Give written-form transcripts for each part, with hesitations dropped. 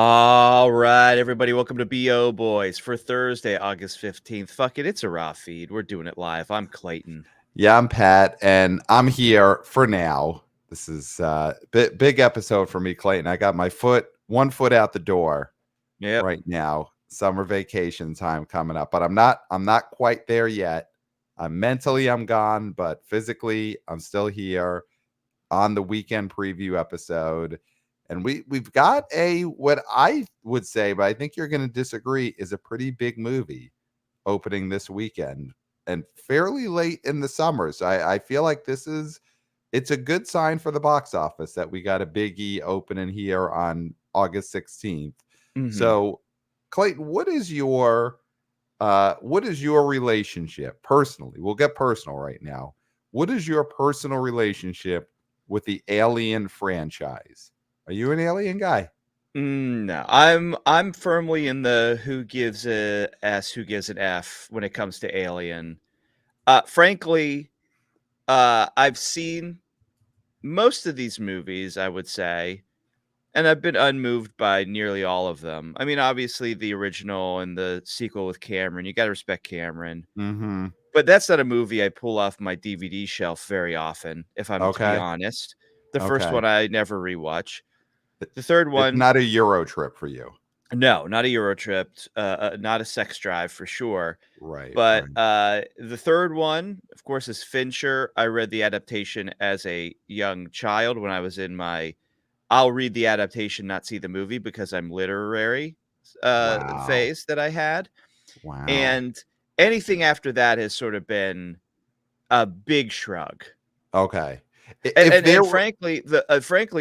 All right, everybody, welcome to BO Boys for Thursday, August 15th. Fuck it, it's a raw feed. We're doing it live. I'm Clayton. Yeah, I'm Pat, and I'm here for now. This is big episode for me, Clayton. I got my one foot out the door Yep. right now. Summer vacation time coming up, but I'm not quite there yet. I'm gone, but physically I'm still here on the weekend preview episode. And we've got what I would say, but I think you're going to disagree, is a pretty big movie opening this weekend and fairly late in the summer. So I feel like it's a good sign for the box office that we got a biggie opening here on August 16th. Mm-hmm. So Clayton, what is your relationship personally? We'll get personal right now. What is your personal relationship with the Alien franchise? Are you an Alien guy? No, I'm firmly in the who gives a S, who gives an F when it comes to Alien. Frankly, I've seen most of these movies, I would say, and I've been unmoved by nearly all of them. I mean, obviously the original and the sequel with Cameron, you got to respect Cameron. Mm-hmm. But that's not a movie I pull off my DVD shelf very often, if I'm to be Okay. honest. The first Okay. one I never rewatch. The third It's one, not a Euro trip for you. no, not a Euro trip, not a sex drive for sure. Right. But the third one, of course, is Fincher. I read the adaptation as a young child when I was in my I'll read the adaptation, not see the movie because I'm literary Wow. phase that I had. Wow. And anything after that has sort of been a big shrug. Okay. And frankly,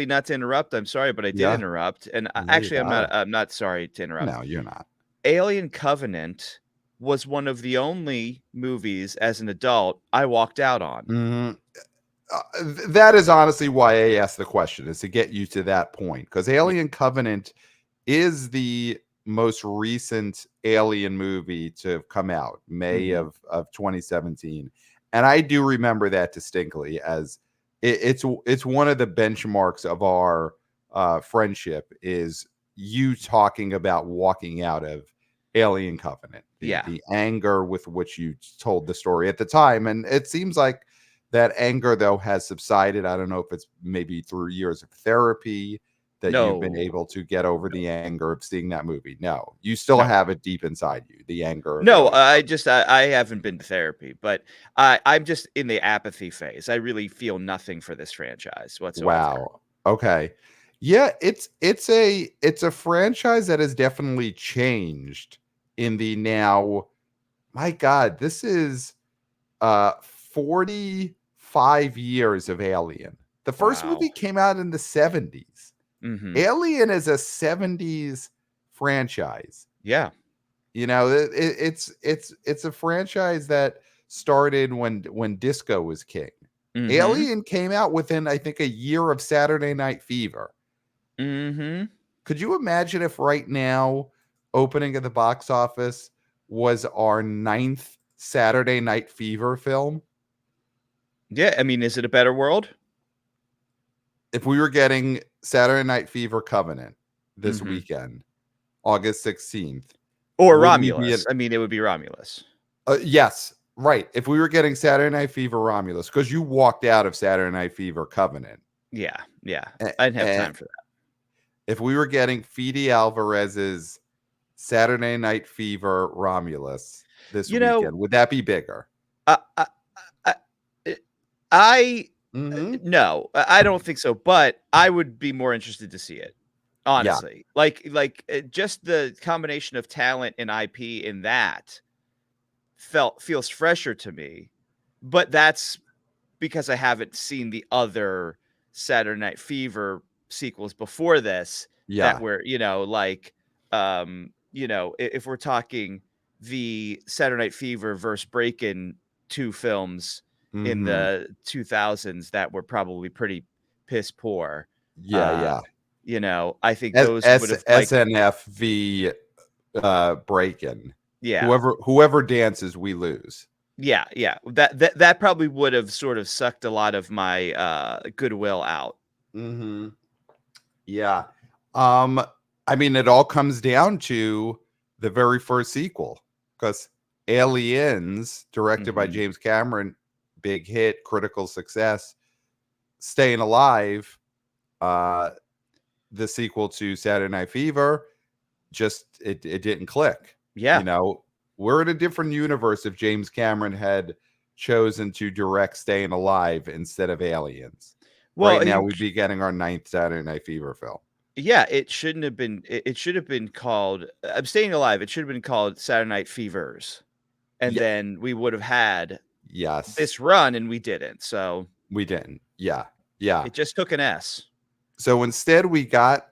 not to interrupt, I'm sorry, but I did Yeah, interrupt. And you actually, got it. I'm not sorry to interrupt. No, you're not. Alien Covenant was one of the only movies as an adult I walked out on. Mhm. That is honestly why I asked the question, is to get you to that point, because Alien Covenant is the most recent Alien movie to have come out, May of 2017, and I do remember that distinctly as it's one of the benchmarks of our friendship, is you talking about walking out of Alien Covenant, the anger with which you told the story at the time, and it seems like that anger, though, has subsided. I don't know if it's maybe through years of therapy that you've been able to get over the anger of seeing that movie. No, you still have it deep inside you, the anger of No, Alien. I haven't been to therapy, but I'm just in the apathy phase. I really feel nothing for this franchise whatsoever. Wow. Okay. Yeah, it's a franchise that has definitely changed in the now. My God, this is 45 years of Alien. The first Wow. movie came out in the 70s. Mm-hmm. Alien is a 70s franchise. Yeah. You know, it's a franchise that started when disco was king. Mm-hmm. Alien came out within, I think, a year of Saturday Night Fever. Mm-hmm. Could you imagine if right now, opening at the box office was our ninth Saturday Night Fever film? Yeah, I mean, is it a better world? If we were getting Saturday Night Fever Covenant this weekend, August 16th, or wouldn't he be Romulus? I mean, it would be Romulus. Yes, right. If we were getting Saturday Night Fever Romulus, because you walked out of Saturday Night Fever Covenant. Yeah. I didn't have time for that. If we were getting Fede Alvarez's Saturday Night Fever Romulus this weekend, would that be bigger? No, I don't think so, but I would be more interested to see it. Honestly. Yeah. Like just the combination of talent and IP in that feels fresher to me. But that's because I haven't seen the other Saturday Night Fever sequels before this. Yeah. That were, if we're talking the Saturday Night Fever versus Breakin' 2 films in the 2000s that were probably pretty piss poor. Yeah. I think those would have SNF v Breakin'. Yeah. Whoever dances, we lose. Yeah. That probably would have sort of sucked a lot of my goodwill out. Yeah. I mean, it all comes down to the very first sequel, because Aliens, directed by Mhm. James Cameron, big hit, critical success. Staying Alive, uh, the sequel to Saturday Night Fever, just it didn't click. Yeah. You know, we're in a different universe if James Cameron had chosen to direct Staying Alive instead of Aliens. Well, Right he now, we'd be getting our ninth Saturday Night Fever film. yeah, it shouldn't have been it should have been called I'm Staying Alive, it should have been called Saturday Night Fevers, and Yeah. then we would have had Yes. this run, and we didn't, so We didn't. Yeah. Yeah. it just took an S. So instead, we got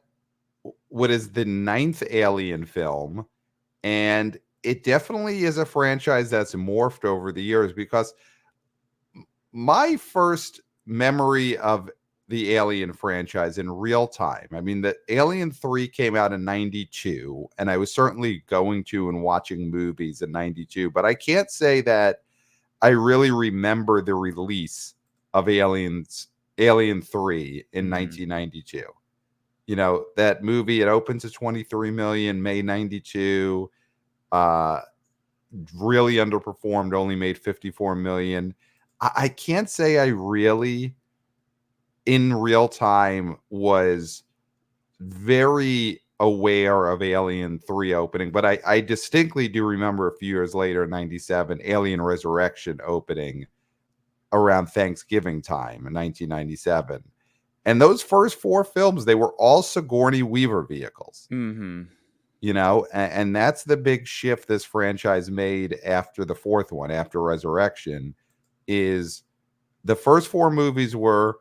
what is the ninth Alien film. And it definitely is a franchise that's morphed over the years, because my first memory of the Alien franchise in real time, I mean, the Alien 3 came out in 92, and I was certainly going to and watching movies in 92, but I can't say that I really remember the release of Alien 3 in Mhm. 1992. You know, that movie, it opens at 23 million, May 92. Uh, really underperformed, only made 54 million. I can't say I really, in real time, was very aware of Alien 3 opening, but I distinctly do remember a few years later, 97, Alien Resurrection opening around Thanksgiving time in 1997. And those first four films, they were all Sigourney Weaver vehicles. Mhm. You know, and that's the big shift this franchise made after the fourth one, after Resurrection, is the first four movies were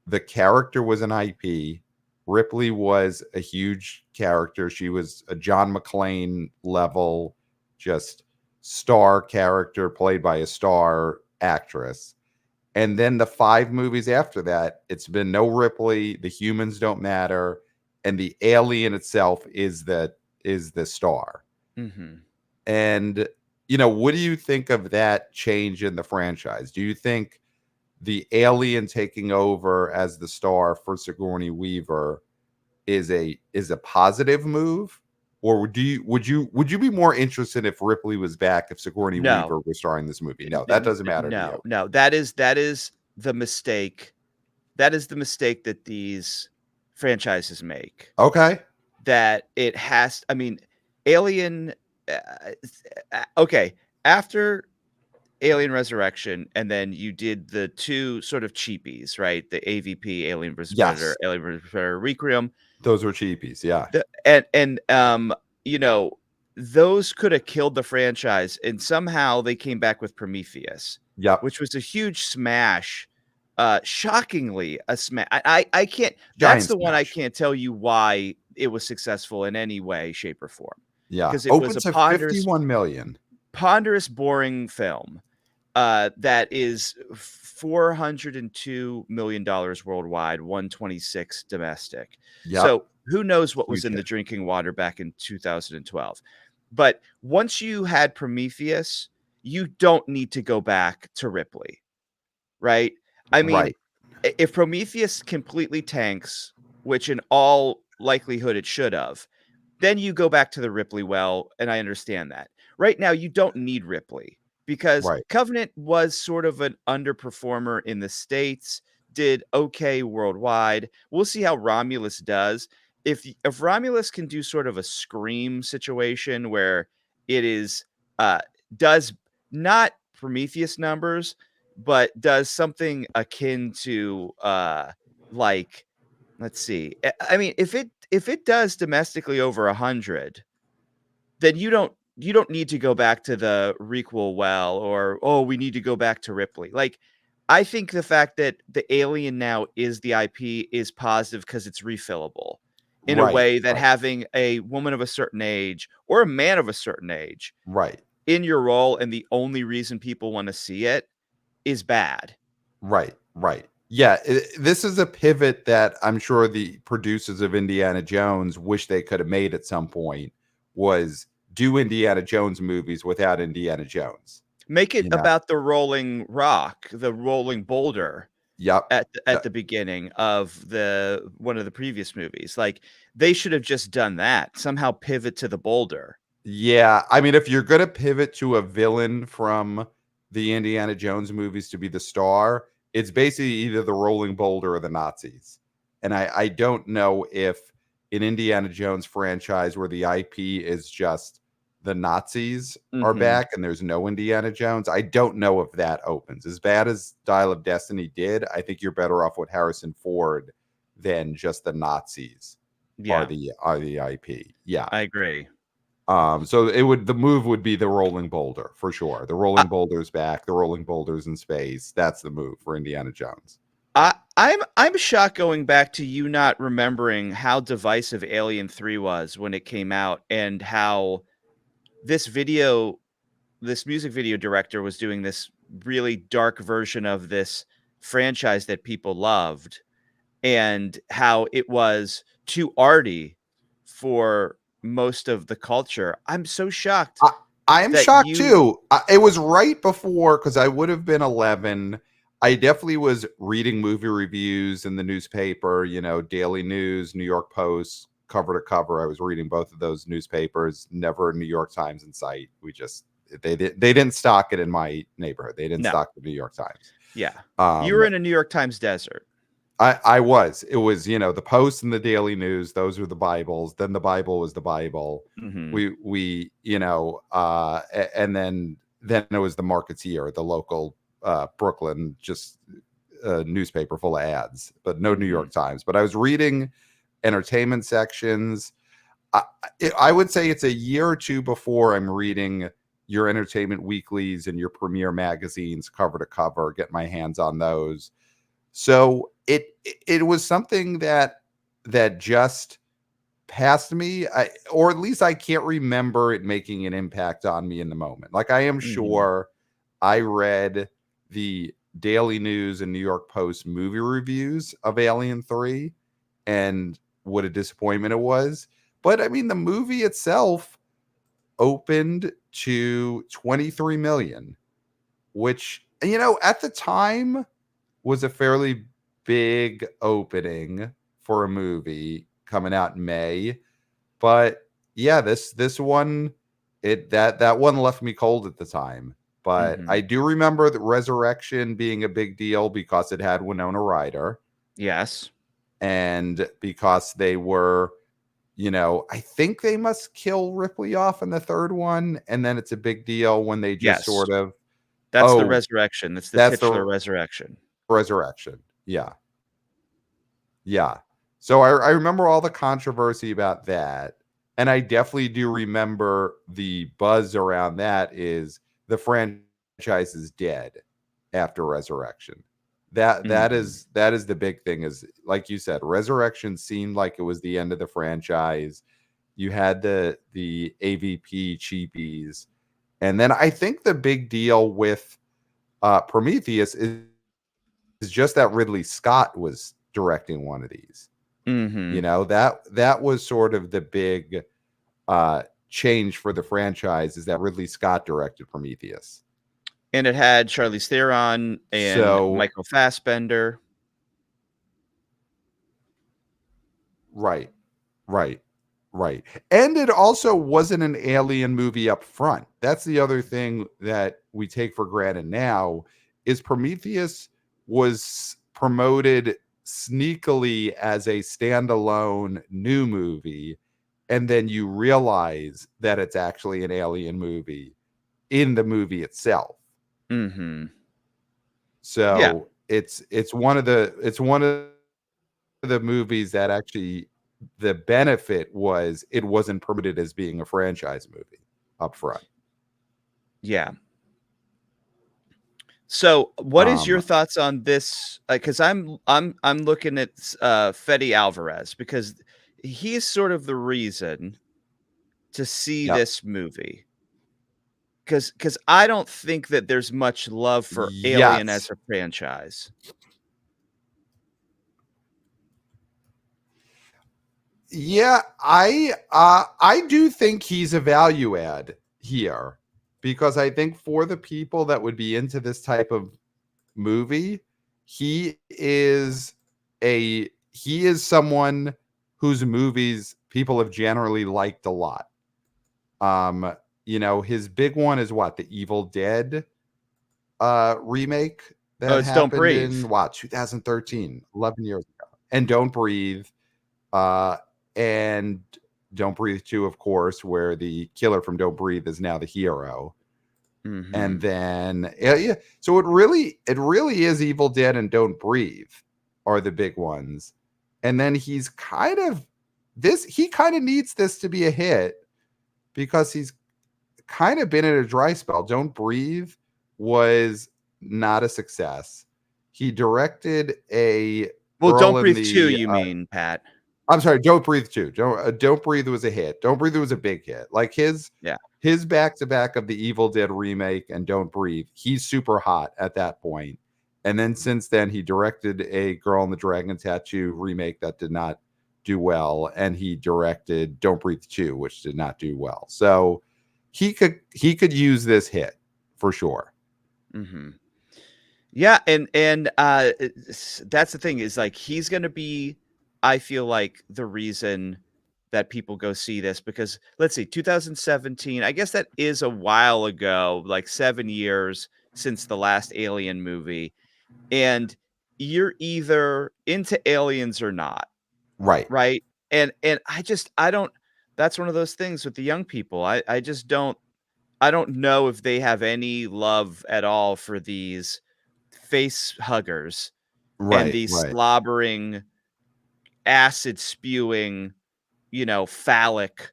the character was an IP. Ripley was a huge character. She was a John McClane level, just star character played by a star actress. And then the five movies after that, it's been no Ripley, the humans don't matter, and the alien itself is the star. Mhm. And you know, what do you think of that change in the franchise? Do you think the alien taking over as the star for Sigourney Weaver is a positive move? Or would you be more interested if Ripley was back, if Sigourney No. Weaver was starring this movie? No, that N doesn't matter to you. no, no, that is the mistake. That is the mistake that these franchises make. Okay. That it has I mean, Alien, okay, after Alien Resurrection, and then you did the 2 sort of cheapies, right? The AVP, Alien vs. Predator, Yes. Alien vs. Predator Requiem. Those were cheapies. Yeah. The you know, those coulda killed the franchise, and somehow they came back with Prometheus, Yep. which was a huge smash, shockingly a smash. I can't that's Giant the one I smash. can't tell you why it was successful in any way, shape, or form, Yeah. because it was Open a to 51 million. ponderous, boring film, that is $402 million worldwide, 126 domestic. Yep. So who knows what was Huge in the hit. drinking water back in 2012. But once you had Prometheus, you don't need to go back to Ripley, right? I mean, Right. if Prometheus completely tanks, which in all likelihood it should have, then you go back to the Ripley well, and I understand that. Right now, you don't need Ripley because Right. Covenant was sort of an underperformer in the States, did okay worldwide. We'll see how Romulus does. If Romulus can do sort of a Scream situation where it is does not Prometheus numbers, but does something akin to like let's see. I mean, if it does domestically over 100, then you don't need to go back to the requel well or oh, we need to go back to Ripley. Like I think the fact that the alien now is the IP is positive because it's refillable in a Right. way that Right. having a woman of a certain age or a man of a certain age Right. in your role and the only reason people want to see it is bad. Right. Right. Yeah. This is a pivot that I'm sure the producers of Indiana Jones wish they could have made at some point, was do Indiana Jones movies without Indiana Jones. Make it You know? about the rolling rock, the rolling boulder. Yep. at the beginning of one of the previous movies. Like, they should have just done that. Somehow pivot to the boulder. Yeah, I mean, if you're gonna pivot to a villain from the Indiana Jones movies to be the star, it's basically either the rolling boulder or the Nazis. And I don't know if an Indiana Jones franchise where the IP is just the Nazis are Mhm. back and there's no Indiana Jones, I don't know if that opens. As bad as Dial of Destiny did, I think you're better off with Harrison Ford than just the Nazis are Yeah, the IP. Yeah. I agree. So the move would be the rolling boulder for sure. The I rolling boulder's back, the rolling boulder's in space. That's the move for Indiana Jones. I'm shocked going back to you not remembering how divisive Alien 3 was when it came out, and how this video this music video director was doing this really dark version of this franchise that people loved, and how it was too arty for most of the culture. I'm so shocked I, I'm that shocked you too. It was right before because I would have been 11. I definitely was reading movie reviews in the newspaper, Daily News, New York Post, cover to cover. I was reading both of those newspapers. Never a New York Times in sight. They didn't stock it in my neighborhood. They didn't No. stock the New York Times. Yeah. You were Um, in a New York Times desert. I was. It was, the Post and the Daily News. Those were the Bibles. Then the Bible was the Bible. Mhm. And then it was the Marketeer, the local Brooklyn, just a newspaper full of ads, but no New York Mhm. Times. But I was reading entertainment sections. I would say it's a year or two before I'm reading your entertainment weeklies and your premiere magazines cover to cover, get my hands on those. So it was something that just passed me, or at least I can't remember it making an impact on me in the moment. Like, I am Mhm. sure I read the Daily News and New York Post movie reviews of Alien 3 and what a disappointment it was. But I mean, the movie itself opened to 23 million, which, at the time was a fairly big opening for a movie coming out in May. But yeah, this one, that one left me cold at the time. But I Mhm. do remember the Resurrection being a big deal because it had Winona Ryder Yes. and because they were, I think they must kill Ripley off in the third one, and then it's a big deal when they just Yes. sort of, That's the oh, resurrection. That's the that's titular the resurrection. Resurrection. Yeah. Yeah. So I remember all the controversy about that. And I definitely do remember the buzz around that is the franchise is dead after Resurrection. That Mhm. is that is the big thing, is like you said, Resurrection seemed like it was the end of the franchise. You had the AVP cheapies. And then I think the big deal with Prometheus is just that Ridley Scott was directing one of these. Mhm. That was sort of the big change for the franchise, is that Ridley Scott directed Prometheus. And it had Charlize Theron and So Michael Fassbender. right, right, right. And it also wasn't an alien movie up front. That's the other thing that we take for granted now, is Prometheus was promoted sneakily as a standalone new movie, and then you realize that it's actually an alien movie in the movie itself. Mhm. Yeah. So it's one of the movies that actually, the benefit was it wasn't promoted as being a franchise movie up front. Yeah. So, what is your Um, thoughts on this? Because I'm looking at Fede Alvarez, because he's sort of the reason to see yep. this movie. Because I don't think that there's much love for Alien as Yes. a franchise. Yeah, I do think he's a value add here, because I think for the people that would be into this type of movie, he is he is someone whose movies people have generally liked a lot. Um, his big one is what, the Evil Dead remake Oh, that it's Don't happened Breathe. in what, 2013, 11 years ago. And Don't Breathe, uh, and Don't Breathe 2, of course, where the killer from Don't Breathe is now the hero. And Mhm. then yeah, so it really is Evil Dead and Don't Breathe are the big ones. And then he kind of needs this to be a hit because he's kind of been in a dry spell. Don't Breathe was not a success. He directed a Well, girl Don't in Breathe 2, the you mean, Pat. I'm sorry, Don't Breathe too. Don't Breathe was a hit. Don't Breathe was a big hit. Like Yeah. his back to back of the Evil Dead remake and Don't Breathe. He's super hot at that point. And then since then, he directed a Girl in the Dragon Tattoo remake that did not do well, and he directed Don't Breathe 2, which did not do well. So he could use this hit for sure. Mhm. Yeah, and that's the thing is like he's going to be, I feel like, the reason that people go see this because let's see 2017, I guess that is a while ago, like 7 years since the last Alien movie, and you're either into aliens or not, Right. right? And I don't, that's one of those things with the young people. I just don't, I don't know if they have any love at all for these face huggers and Right. these Right. slobbering, acid spewing, phallic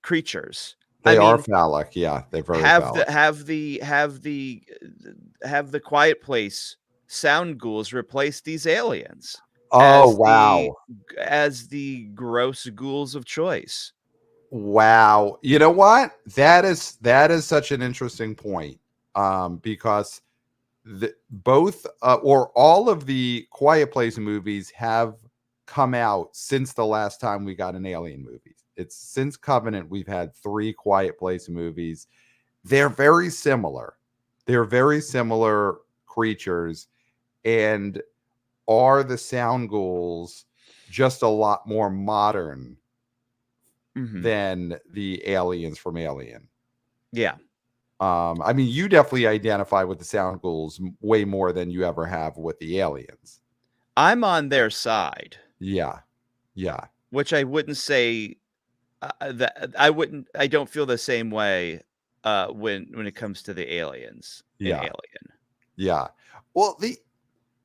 creatures. I They are mean, phallic. Yeah, they're very have the phallic. have the have the have the Quiet Place sound ghouls replace these aliens Oh, as the wow. gross ghouls of choice. Wow. You know what? That is such an interesting point. Because both or all of the Quiet Place movies have come out since the last time we got an Alien movie. It's since Covenant we've had 3 Quiet Place movies. They're very similar. They're very similar creatures, and are the sound ghouls just a lot more modern Mhm. than the aliens from Alien? Yeah. I mean, you definitely identify with the sound ghouls way more than you ever have with the aliens. I'm on their side, Yeah, yeah, which I wouldn't say that I don't feel the same way when it comes to the aliens in yeah, Alien. yeah. Well,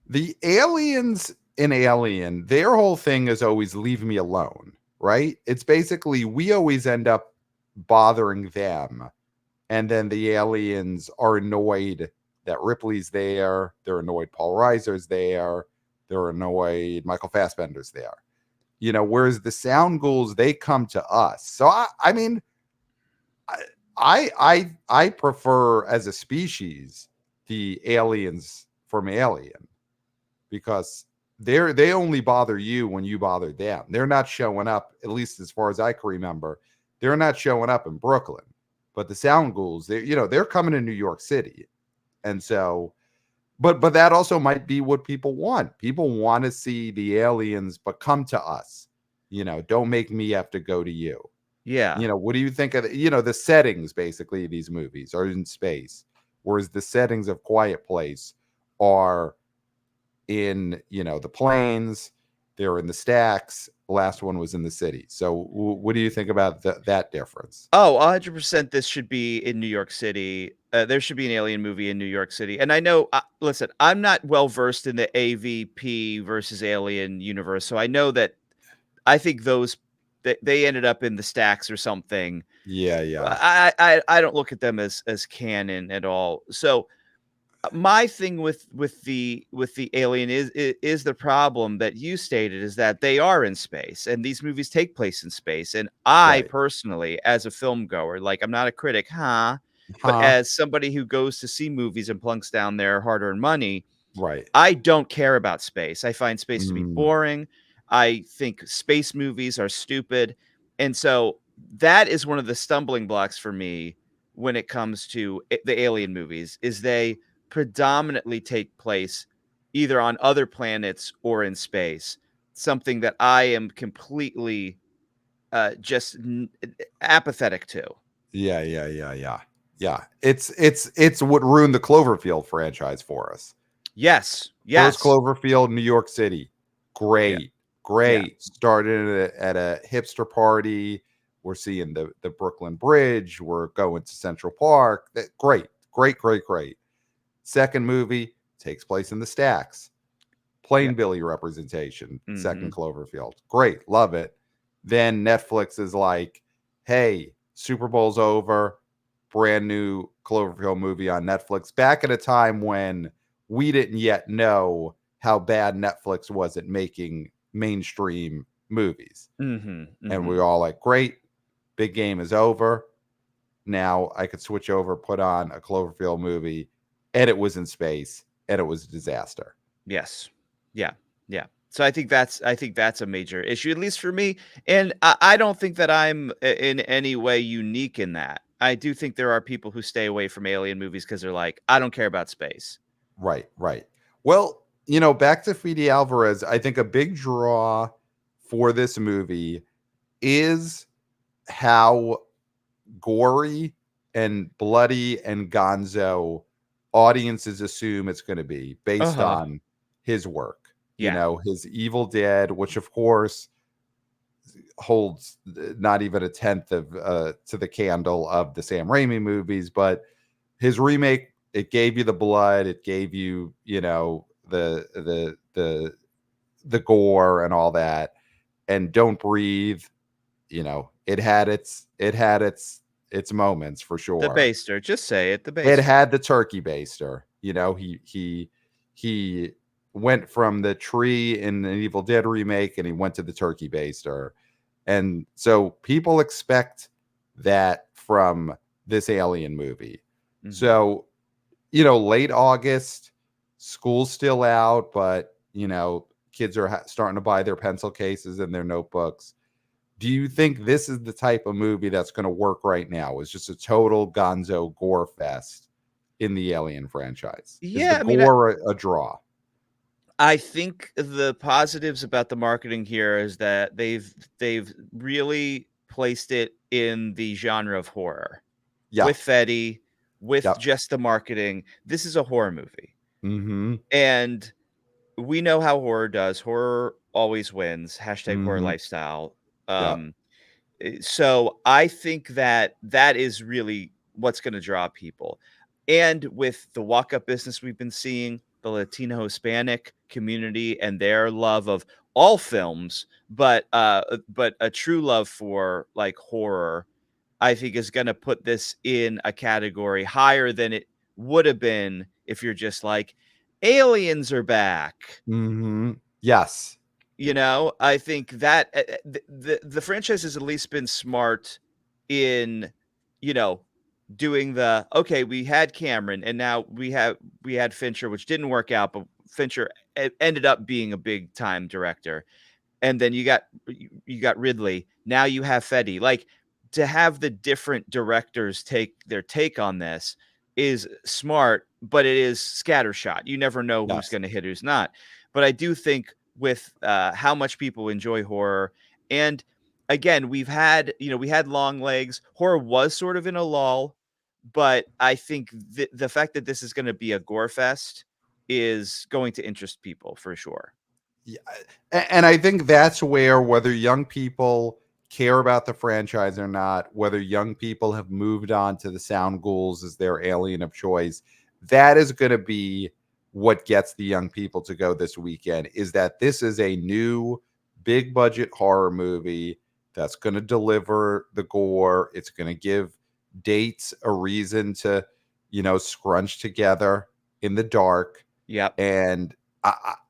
the aliens in Alien, their whole thing is always leave me alone, right? It's basically we always end up bothering them, and then the aliens are annoyed that Ripley's there. They're annoyed Paul Reiser's there. They're annoyed Michael Fassbender's there. Whereas the sound ghouls, they come to us. So I mean, I prefer as a species the aliens from Alien, because they only bother you when you bother them. They're not showing up, at least as far as I can remember. They're not showing up in Brooklyn. But the sound ghouls, they're coming to New York City. And so but that also might be what people want. People want to see the aliens, but come to us. Don't make me have to go to you. Yeah. What do you think of the settings? Basically, these movies are in space, whereas the settings of Quiet Place are in the plains. They're in the stacks. The last one was in the city. So what do you think about that difference? Oh, 100% this should be in New York City. There should be an Alien movie in New York City. And I know, listen, I'm not well versed in the AVP versus Alien universe, so I know that I think those they ended up in the stacks or something. Yeah, yeah. I don't look at them as canon at all. So my thing with the Alien is the problem that you stated is that they are in space and these movies take place in space. And I Right. personally, as a film goer, like I'm not a critic, but Huh. as somebody who goes to see movies and plunks down their hard-earned money, Right. I don't care about space. I find space to be Mm, boring. I think space movies are stupid. And so that is one of the stumbling blocks for me when it comes to the Alien movies is they predominantly take place either on other planets or in space. Something that I am completely just apathetic to. Yeah. It's what ruined the Cloverfield franchise for us. Yes, First yes, Cloverfield, New York City. yeah, Great. yeah. Great. Started at a hipster party. We're seeing the Brooklyn Bridge. We're going to Central Park. Great. Great, great, great. Second movie takes place in the stacks. Plain Yep. Billy representation. Mm-hmm. Second Cloverfield. Great. Love it. Then Netflix is like, hey, Super Bowl's over. Brand new Cloverfield movie on Netflix. Back at a time when we didn't yet know how bad Netflix was at making mainstream movies. Mm-hmm. And Mm-hmm. we were all like, great, big game is over. Now I could switch over, put on a Cloverfield movie, and it was in space, and it was a disaster. Yes. Yeah. Yeah. So I think that's a major issue, at least for me. And I don't think that I'm in any way unique in that. I do think there are people who stay away from alien movies because they're like, I don't care about space. Right, right. Well, back to Fede Alvarez, I think a big draw for this movie is how gory and bloody and gonzo audiences assume it's going to be Uh based huh. on his work. Yeah. His Evil Dead, which of course holds not even a tenth of to the candle of the Sam Raimi movies, but his remake, it gave you the blood, it gave you, the gore and all that. And Don't Breathe, it had its moments for The sure. baster. Just say it. The It baster. had the turkey baster. He went from the tree in an Evil Dead remake and he went to the turkey baster. And so people expect that from this Alien movie. Mm-hmm. So, late August, school's still out, but, kids are starting to buy their pencil cases and their notebooks. Do you think this is the type of movie that's going to work right now? Is just a total gonzo gore fest in the Alien franchise? Is the Yeah. I mean, gore a draw? I think the positives about the marketing here is that they've really placed it in the genre of horror Yeah. with Fetty, with Yep. just the marketing. This is a horror movie, Mm-hmm. and we know how horror does. Horror always wins. Hashtag horror Mm-hmm. lifestyle. Yep. So I think that that is really what's going to draw people. And with the walk-up business we've been seeing, the Latino Hispanic community and their love of all films, but a true love for like horror, I think is going to put this in a category higher than it would have been if you're just like aliens are back. Mm-hmm. Yes. I think that the franchise has at least been smart in, you know, doing the okay. We had Cameron, and now we had Fincher, which didn't work out, but Fincher ended up being a big time director. And then you got Ridley. Now you have Fetty. Like to have the different directors take their take on this is smart, but it is scattershot. You never know who's Yes. going to hit, who's not. But I do think with how much people enjoy horror, and again, we had Long Legs. Horror was sort of in a lull, but I think the fact that this is going to be a gore fest is going to interest people for sure. Yeah, and I think that's where, whether young people care about the franchise or not, whether young people have moved on to the Sound Ghouls as their alien of choice, that is going to be what gets the young people to go this weekend. Is that this is a new big budget horror movie that's going to deliver the gore. It's going to give dates a reason to, scrunch together in the dark. Yep. And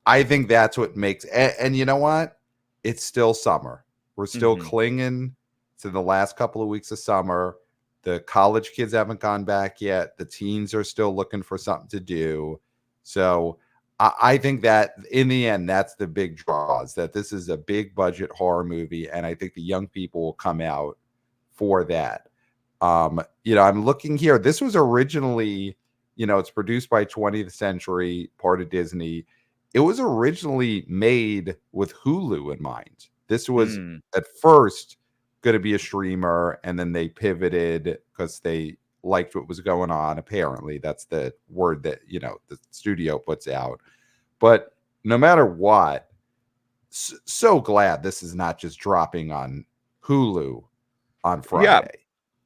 I think that's what makes, and you know what? It's still summer. We're still Hmm. clinging to the last couple of weeks of summer. The college kids haven't gone back yet. The teens are still looking for something to do. So I think that in the end, that's the big draw, is that this is a big budget horror movie. And I think the young people will come out for that. I'm looking here. This was originally, it's produced by 20th Century, part of Disney. it was originally made with Hulu in mind. This was Mm. at first going to be a streamer, and then they pivoted because they liked what was going on. Apparently, that's the word that the studio puts out. But no matter what, so glad this is not just dropping on Hulu on Yeah. Friday,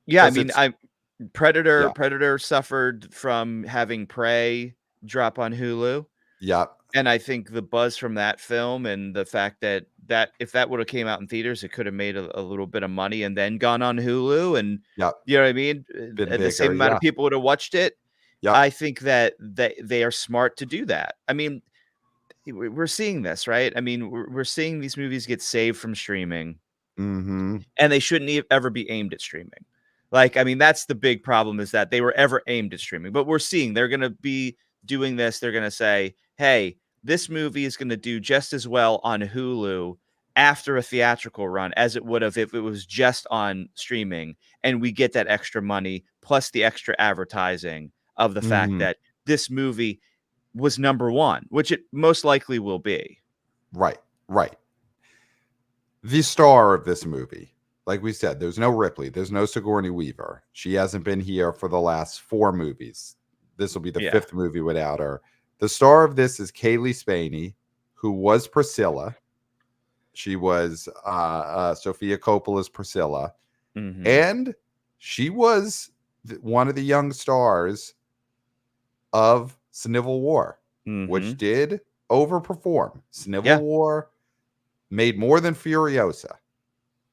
Yeah, I because mean, it's I yeah, Predator suffered from having Prey drop on Hulu, yeah, and I think the buzz from that film and the fact that if that would have came out in theaters, it could have made a little bit of money and then gone on Hulu, and yeah, you know what I mean? been The same bigger, amount of yeah, people would have watched it. yeah, I think that they are smart to do that. I mean, we're seeing this, right? I mean, we're seeing these movies get saved from streaming, mm-hmm, and they shouldn't ever be aimed at streaming. Like, I mean, that's the big problem, is that they were ever aimed at streaming. But we're seeing they're going to be doing this. They're going to say, hey, this movie is going to do just as well on Hulu after a theatrical run as it would have if it was just on streaming. And we get that extra money plus the extra advertising of the fact mm-hmm. that this movie was number one, which it most likely will be. Right, right. The star of this movie, like we said, there's no Ripley, there's no Sigourney Weaver. She hasn't been here for the last 4 movies. This will be the Yeah. 5th movie without her. The star of this is Kaylee Spaney, who was Priscilla. She was Sofia Coppola's Priscilla, Mm-hmm. and she was one of the young stars of Civil War, Mm-hmm. which did overperform. Civil Yeah. War made more than Furiosa,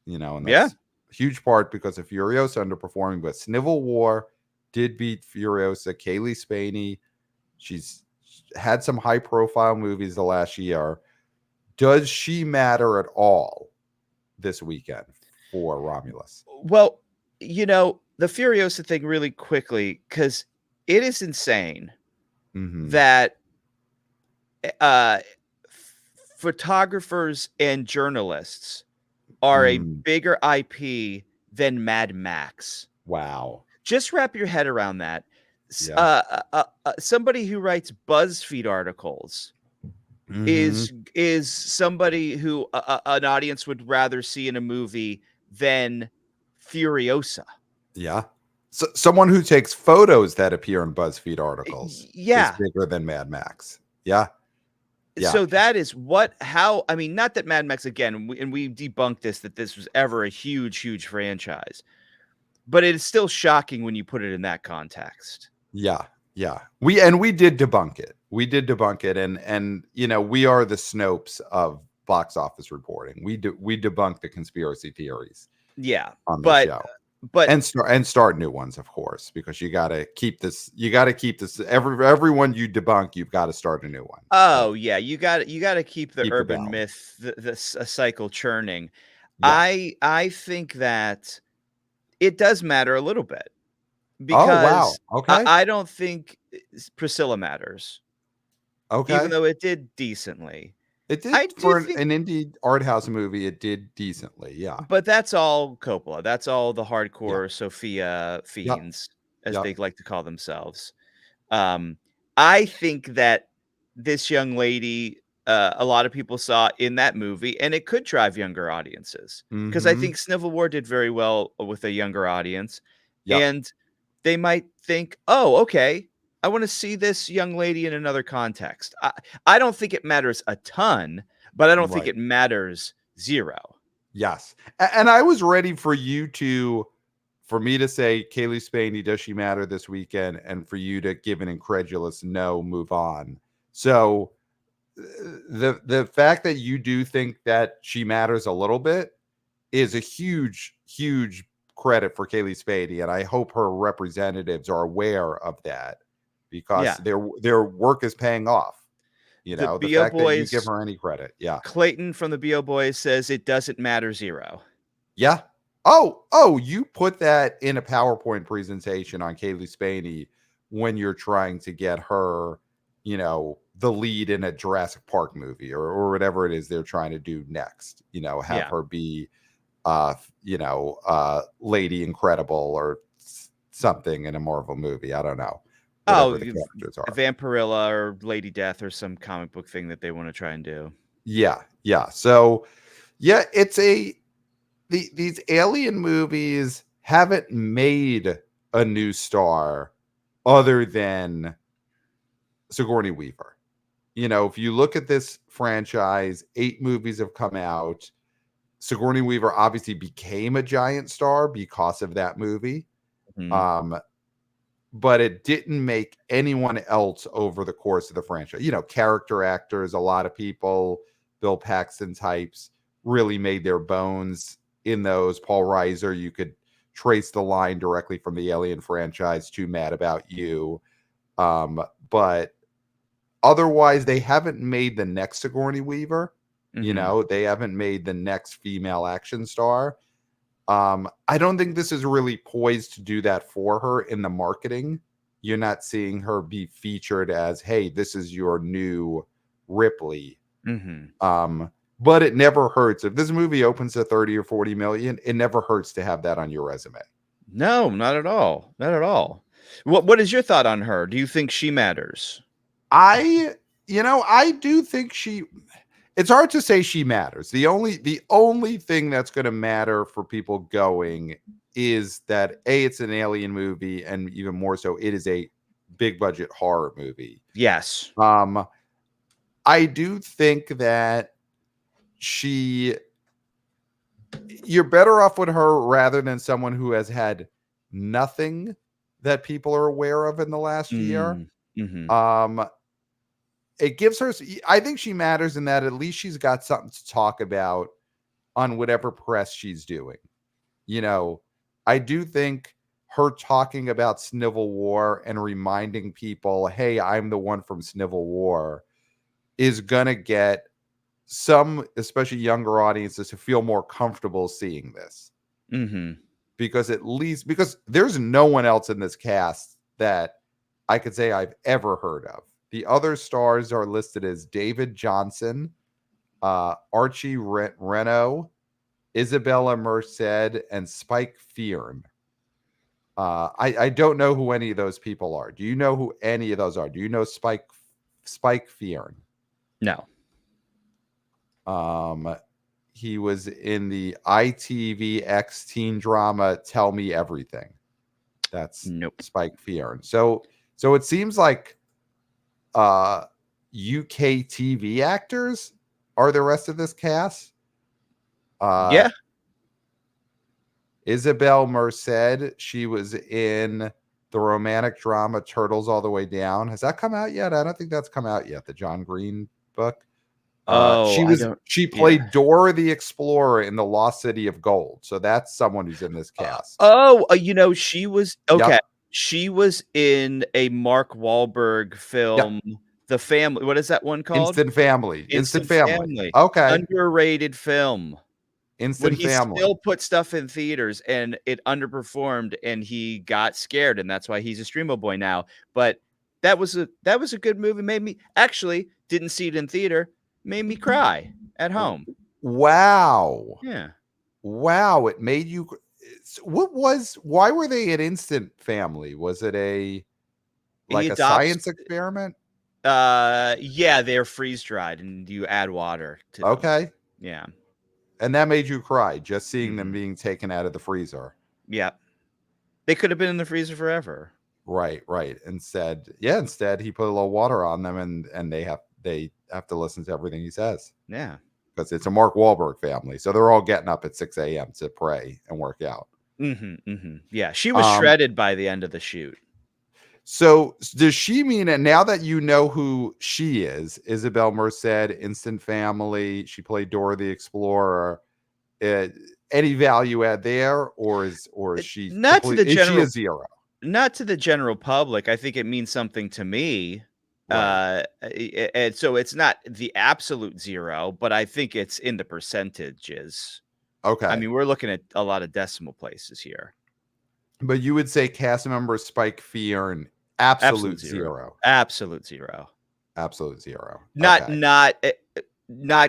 and Yeah. that's a huge part because of Furiosa underperforming. But Civil War did beat Furiosa. Kaylee Spaney, she's had some high profile movies the last year. Does she matter at all this weekend for Romulus? Well, the Furiosa thing really quickly, because it is insane Mm-hmm. that uh, photographers and journalists are a Mm, bigger IP than Mad Max. wow. Just wrap your head around that. Yeah. Somebody who writes BuzzFeed articles Mm-hmm. is somebody who an audience would rather see in a movie than Furiosa. Yeah. So someone who takes photos that appear in BuzzFeed articles is Yeah. bigger than Mad Max. Yeah. Yeah. So that is I mean, not that Mad Max, again, we debunked this, that this was ever a huge franchise, but it is still shocking when you put it in that context. Yeah. Yeah. We did debunk it. We did debunk it. And we are the Snopes of box office reporting. We debunk the conspiracy theories Yeah. on the But show. but And start new ones, of course, because you got to keep this. Everyone you debunk, you've got to start a new one. oh yeah, you got to keep the Keep the urban balance. myth, a cycle churning. Yeah. I think that it does matter a little bit, Oh wow. because Okay. I don't think Priscilla matters, even Okay. though it did decently. It did I do for think, an indie art house movie. It did decently. Yeah. but that's all Coppola. That's all the Yeah. hardcore Sophia Yep. fiends, as Yep. they like to call themselves. Um, I think that this young lady, a lot of people saw in that movie, and it could drive younger audiences, because I Mm-hmm. think Civil War did very well with a younger audience, Yep. and they might think, "Oh, okay, I want to see this young lady in another context." I don't think it matters a ton, but I don't think Right. it matters zero. Yes. And I was ready for me to say, Kaylee Spaney, does she matter this weekend? And for you to give an incredulous no, move on. So the fact that you do think that she matters a little bit is a huge credit for Kaylee Spaney, and I hope her representatives are aware of that, because Yeah, their work is paying off. the The Bo fact that you give Boys, her any credit, yeah. Clayton from the Bo Boys says it doesn't matter zero. Yeah. Oh, you put that in a PowerPoint presentation on Kaylee Spaney when you're trying to get her, the lead in a Jurassic Park movie, or whatever it is they're trying to do next. Have Yeah. her be, Lady Incredible or something in a Marvel movie. I don't know. whatever the characters are. Vampirilla or Lady Death or some comic book thing that they want to try and do. Yeah. So yeah, these alien movies haven't made a new star other than Sigourney Weaver. If you look at this franchise, 8 movies have come out. Sigourney Weaver obviously became a giant star because of that movie. Mm-hmm. But it didn't make anyone else over the course of the franchise. Character actors, a lot of people, Bill Paxton types, really made their bones in those. Paul Reiser, you could trace the line directly from the Alien franchise to Mad About You. But otherwise, they haven't made the next Sigourney Weaver. Mm-hmm. They haven't made the next female action star. I don't think this is really poised to do that for her in the marketing. You're not seeing her be featured as, hey, this is your new Ripley. Mm-hmm. But it never hurts. If this movie opens to 30 or 40 million, it never hurts to have that on your resume. No, not at all. Not at all. What is your thought on her? Do you think she matters? I do think it's hard to say she matters. The only thing that's going to matter for people going is that it's an alien movie, and even more so, it is a big budget horror movie. Yes. I do think that you're better off with her rather than someone who has had nothing that people are aware of in the last year. Mm-hmm. It gives her, I think she matters in that at least she's got something to talk about on whatever press she's doing. I do think her talking about Civil War and reminding people, hey, I'm the one from Civil War, is going to get some, especially younger audiences, to feel more comfortable seeing this. Mm-hmm. Because there's no one else in this cast that I could say I've ever heard of. The other stars are listed as David Johnson, Archie Reno, Isabella Merced, and Spike Fearn. I don't know who any of those people are. Do you know who any of those are? Do you know Spike Fearn? No. He was in the ITVX teen drama Tell Me Everything. That's Nope. Spike Fearn. So it seems like UK TV actors are the rest of this cast. Yeah. Isabel Merced, she was in the romantic drama Turtles All the Way Down. Has that come out yet? I don't think that's come out yet. The John Green book. She played Dora the Explorer in The Lost City of Gold. So that's someone who's in this cast. She was okay. Yep. She was in a Mark Wahlberg film, yep. The Family. What is that one called? Instant Family. Okay. Underrated film. Instant Family. He still put stuff in theaters and it underperformed and he got scared and that's why he's a streamo boy now. But that was a good movie. Made me actually didn't see it in theater. Made me cry at home. Wow. Yeah. Wow. It made you. Why were they an Instant Family? Was it a science experiment? Yeah, they're freeze dried and you add water to them. Okay. Yeah. And that made you cry just seeing them being taken out of the freezer. Yeah. They could have been in the freezer forever. Right. Instead he put a little water on them and they have to listen to everything he says. Yeah. Because it's a Mark Wahlberg family. So they're all getting up at 6 a.m. to pray and work out. Yeah. She was shredded by the end of the shoot. So does she mean, and now that you know who she is, Isabel Merced, Instant Family, she played Dora the Explorer, any value add there, or is she not to the general? Is she a zero? Not to the general public. I think it means something to me. Right. And so it's not the absolute zero, but I think it's in the percentages. Okay. I mean, we're looking at a lot of decimal places here. But you would say cast member Spike Fearn, absolute zero. Absolute zero. Absolute zero. Not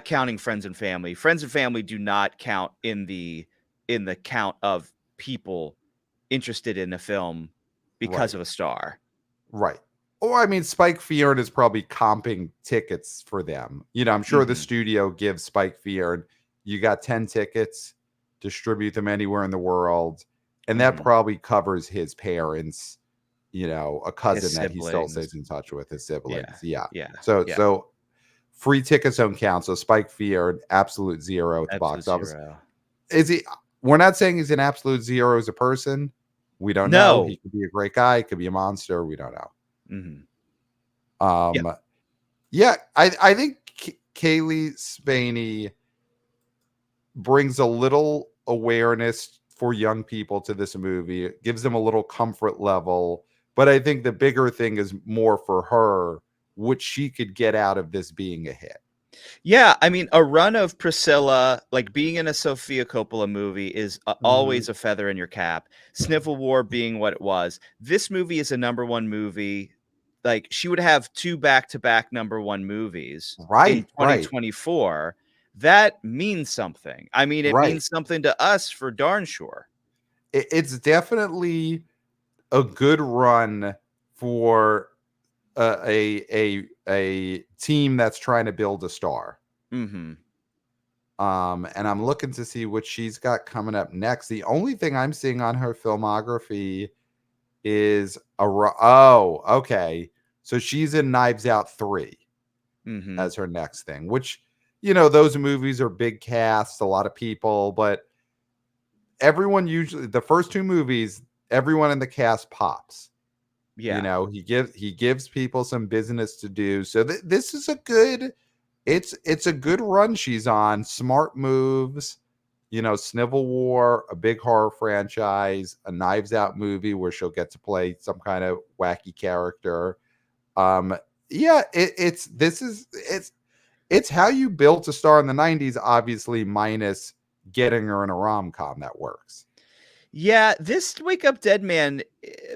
counting friends and family. Friends and family do not count in the count of people interested in a film because of a star. Right. Or I mean, Spike Fearn is probably comping tickets for them. I'm sure the Mhm. studio gives Spike Fearn, you got 10 tickets, distribute them anywhere in the world, and that Mhm. probably covers his parents, a His cousin that he still siblings. stays in touch with, his Yeah. siblings. Yeah. Yeah. So Yeah. so free tickets don't count. So Spike Fearn, absolute zero at the Absolute box office. 0. Is he? We're not saying he's an absolute zero as a person. We don't know. No. He could be a great guy. He could be a monster. We don't know. Mhm. Yeah. Um, yeah, I think Kaylee Spaney brings a little awareness for young people to this movie. It gives them a little comfort level. But I think the bigger thing is more for her, what she could get out of this being a hit. Yeah, I mean, a run of Priscilla, like being in a Sofia Coppola movie, is Mhm. always a feather in your cap. Sniffle War being what it was. This movie is a number one movie. Like, she would have 2 back-to-back number one movies in Right, right, 2024. That means something. I mean, it right. means something to us for darn sure. It's definitely a good run for a team that's trying to build a star. Mhm. And I'm looking to see what she's got coming up next. The only thing I'm seeing on her filmography is okay. So she's in Knives Out 3 Mhm. as her next thing, which those movies are big casts, a lot of people, but everyone usually the first two movies, everyone in the cast pops. Yeah. He gives people some business to do. So this is a good it's a good run she's on. Smart moves, Snivel War, a big horror franchise, a Knives Out movie where she'll get to play some kind of wacky character. Um, yeah, it's how you built a star in the '90s, obviously, minus getting her in a rom com that works. Yeah, this Wake Up Dead Man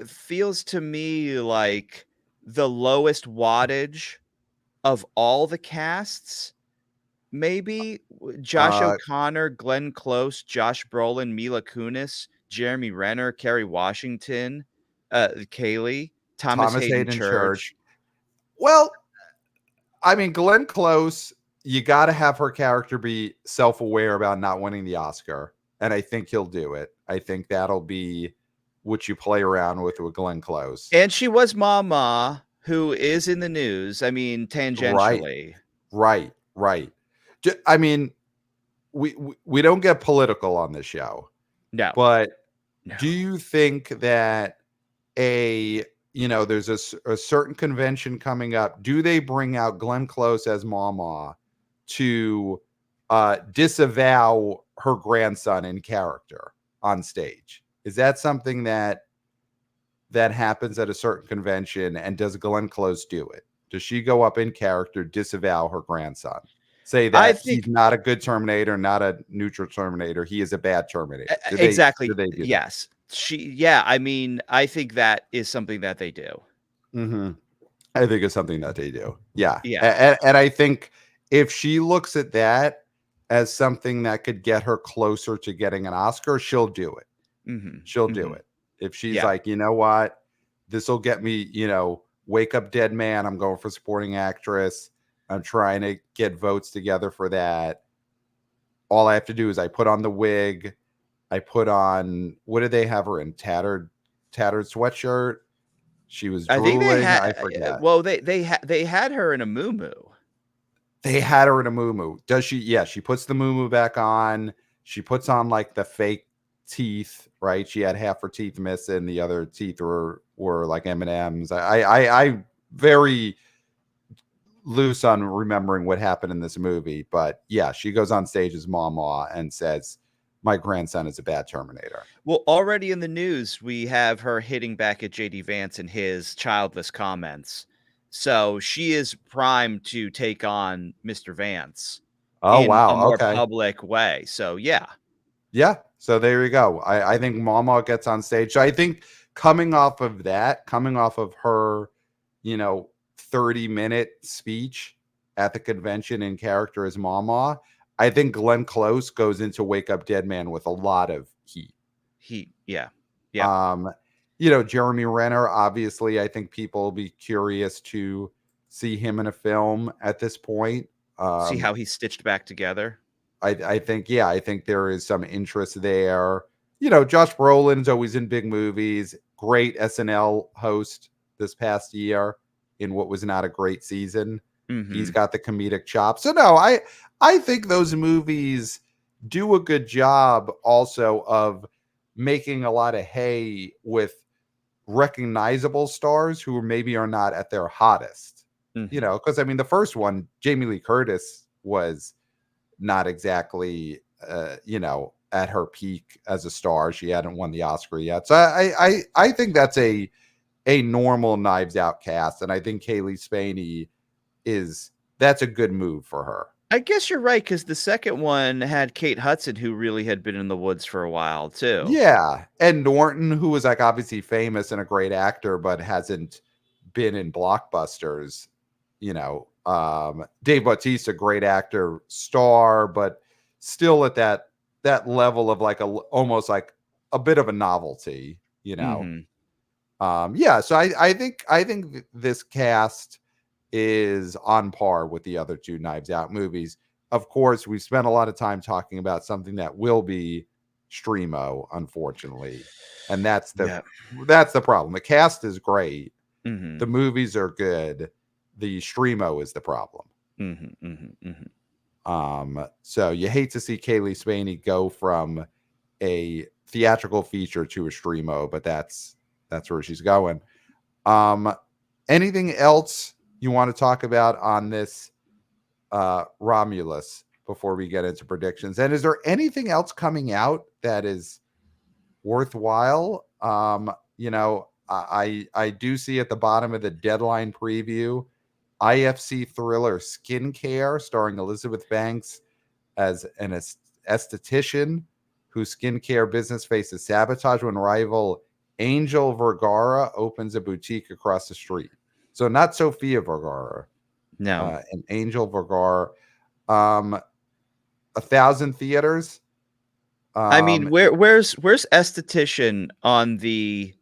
feels to me like the lowest wattage of all the casts. Maybe Josh Uh, O'Connor, Glenn Close, Josh Brolin, Mila Kunis, Jeremy Renner, Kerry Washington, Kaylee, Thomas Thomas Hayden Hayden Church. Church. Well, I mean, Glenn Close, you got to have her character be self aware about not winning the Oscar. And I think he'll do it. I think that'll be what you play around with Glenn Close. And she was Mama, who is in the news. I mean, Right, tangentially. right, right. I mean, we don't get political on this show, No, but no. do you think that a there's a certain convention coming up? Do they bring out Glenn Close as Mama to disavow her grandson in character on stage? Is that something that happens at a certain convention? And does Glenn Close do it? Does she go up in character, disavow her grandson, say I that he's think not a good Terminator, not a neutral Terminator, he is a bad Terminator? Do they do exactly. they do that? Yes. Yeah, I mean, I think that is something that they do. Hmm. I think it's something that they do. Yeah. Yeah. And I think if she looks at that as something that could get her closer to getting an Oscar, she'll do it. Mhm. She'll do Mhm. it. If she's Yeah. like, you know what, this will get me, Wake Up Dead Man. I'm going for supporting actress. I'm trying to get votes together for that. All I have to do is I put on the wig. I put on, what did they have her in? Tattered sweatshirt. She was I think they drooling. had I forget. well, they had her in a muumuu. They had her in a moo. Does she? Yeah, she puts the moo back on. She puts on like the fake teeth, right? She had half her teeth missing. The other teeth were like M&Ms. I very loose on remembering what happened in this movie, but yeah, she goes on stage as Mama and says, "My grandson is a bad Terminator." Well, already in the news, we have her hitting back at JD Vance and his childless comments. So she is primed to take on Mr. Vance Oh in a wow, more okay. public way. So yeah. Yeah. So there you go. I think Mama gets on stage. So I think coming off of that, coming off of her, 30-minute speech at the convention in character as Mama, I think Glenn Close goes into Wake Up Dead Man with a lot of heat. Yeah. Yep. Um, Jeremy Renner, obviously, I think people will be curious to see him in a film at this point. See Um, how he's stitched back together. I think, yeah, I think there is some interest there. Josh Brolin's always in big movies. Great SNL host this past year in what was not a great season. He's Mm-hmm. got the comedic chop. So no, I think those movies do a good job also of making a lot of hay with recognizable stars who maybe are not at their hottest. Mm-hmm. Because I mean, the first one, Jamie Lee Curtis was not exactly at her peak as a star. She hadn't won the Oscar yet. So I think that's a normal Knives Out cast, and I think Kaylee Spaney that's a good move for her. I guess you're right, because the second one had Kate Hudson, who really had been in the woods for a while too. Yeah, and Norton, who was like obviously famous and a great actor, but hasn't been in blockbusters. Dave Bautista, great actor, star, but still at that level of like almost like a bit of a novelty. Mm-hmm. Yeah. So I think this cast is on par with the other two Knives Out movies. Of course, we've spent a lot of time talking about something that will be Streamo, unfortunately, and Yeah. that's the problem. The cast is great, Mm-hmm. the movies are good, the Streamo is the problem. Mm-hmm. Mm-hmm. Mm-hmm. So you hate to see Kaylee Spaney go from a theatrical feature to a Streamo, but that's where she's going. Um, Anything else you want to talk about on this Romulus before we get into predictions? And is there anything else coming out that is worthwhile? I do see at the bottom of the Deadline preview, IFC thriller Skincare, starring Elizabeth Banks as an esthetician whose skincare business faces sabotage when rival Angel Vergara opens a boutique across the street. So not Sofia Vergara, No. and Angel Vergara. 1,000 theaters. I mean, Um, where's esthetician on the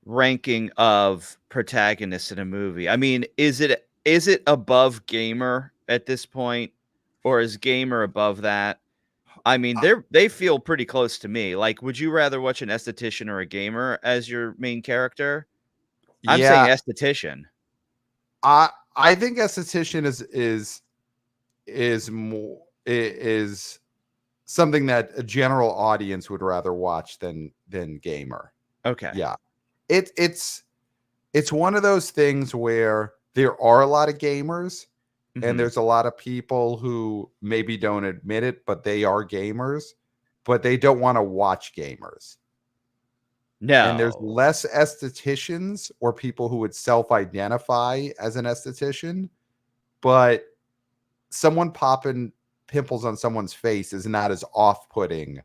ranking of protagonists in a movie? I mean, is it above gamer at this point, or is gamer above that? I mean, they feel pretty close to me. Like, would you rather watch an esthetician or a gamer as your main character? I'm saying yeah, esthetician. I think esthetician is more is something that a general audience would rather watch than gamer. Okay. Yeah. It's one of those things where there are a lot of gamers and Hmm. there's a lot of people who maybe don't admit it, but they are gamers, but they don't want to watch gamers. And there's No. less estheticians or people who would self-identify as an esthetician, but someone popping pimples on someone's face is not as off-putting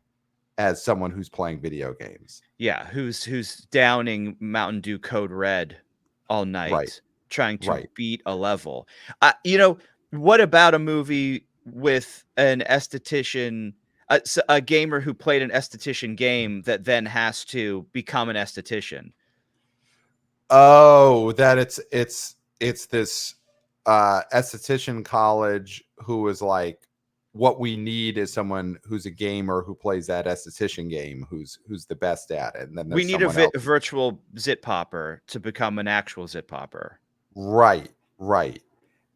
as someone who's playing video games. Yeah, who's downing Mountain Dew Code Red all Right. night trying to Right. beat a level. What about a movie with an esthetician, a gamer who played an esthetician game that then has to become an esthetician? Oh, that it's this esthetician college who was like, what we need is someone who's a gamer who plays that esthetician game, who's the best at it. And then We there's need a someone else. virtual zit popper to become an actual zit popper. Right, right.